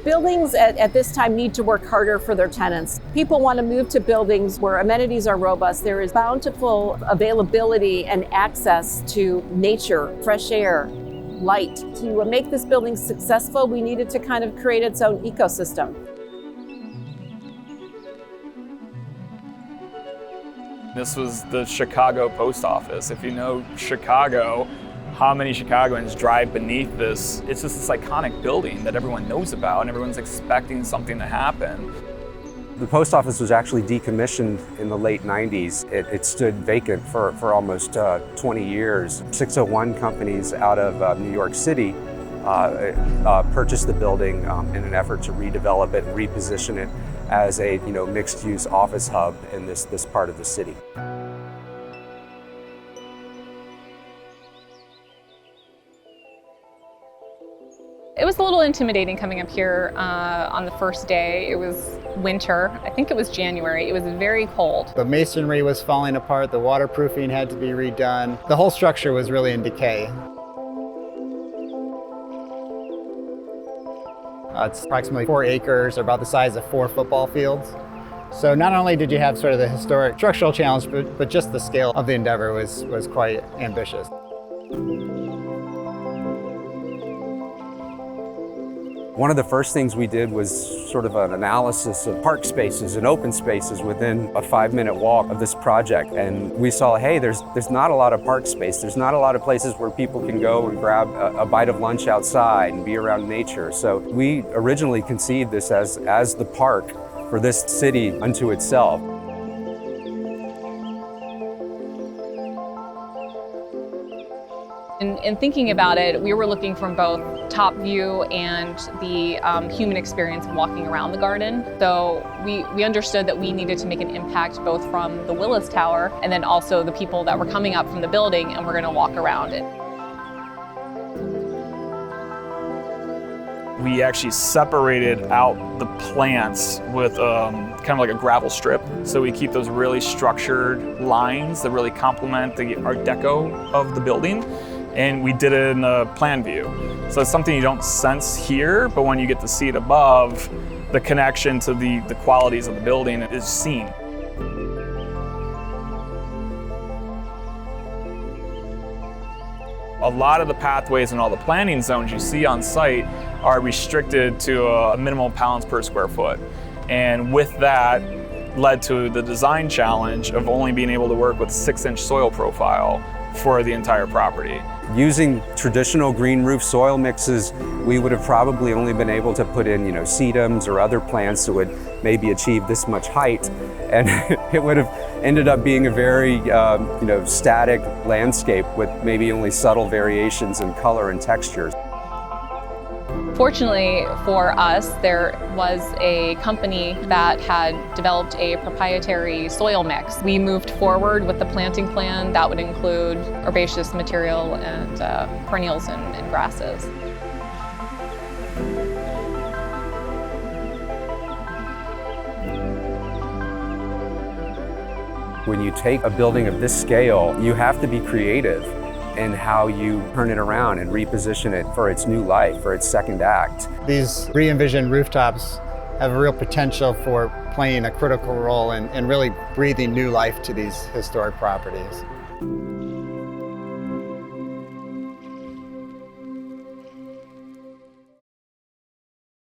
Buildings at this time need to work harder for their tenants. People want to move to buildings where amenities are robust. There is bountiful availability and access to nature, fresh air, light. To make this building successful, we needed to kind of create its own ecosystem. This was the Chicago post office. If you know Chicago, how many Chicagoans drive beneath this? It's just this iconic building that everyone knows about and everyone's expecting something to happen. The post office was actually decommissioned in the late 90s. It stood vacant for almost 20 years. 601 companies out of New York City purchased the building in an effort to redevelop it and reposition it as a mixed-use office hub in this part of the city. It was a little intimidating coming up here on the first day. It was winter. I think it was January. It was very cold. The masonry was falling apart. The waterproofing had to be redone. The whole structure was really in decay. It's approximately 4 acres, or about the size of 4 football fields. So not only did you have sort of the historic structural challenge, but just the scale of the endeavor was quite ambitious. One of the first things we did was sort of an analysis of park spaces and open spaces within a 5-minute walk of this project. And we saw, hey, there's not a lot of park space. There's not a lot of places where people can go and grab a bite of lunch outside and be around nature. So we originally conceived this as the park for this city unto itself. In thinking about it, we were looking from both top view and the human experience of walking around the garden. So we understood that we needed to make an impact both from the Willis Tower and then also the people that were coming up from the building and were going to walk around it. We actually separated out the plants with kind of like a gravel strip. So we keep those really structured lines that really complement the Art Deco of the building. And we did it in a plan view. So it's something you don't sense here, but when you get to see it above, the connection to the qualities of the building is seen. A lot of the pathways and all the planting zones you see on site are restricted to a minimum pounds per square foot. And with that, led to the design challenge of only being able to work with 6-inch soil profile for the entire property. Using traditional green roof soil mixes, we would have probably only been able to put in, sedums or other plants that would maybe achieve this much height. And it would have ended up being a very, static landscape with maybe only subtle variations in color and textures. Fortunately for us, there was a company that had developed a proprietary soil mix. We moved forward with the planting plan that would include herbaceous material and perennials and grasses. When you take a building of this scale, you have to be creative in how you turn it around and reposition it for its new life, for its second act. These re-envisioned rooftops have a real potential for playing a critical role in really breathing new life to these historic properties.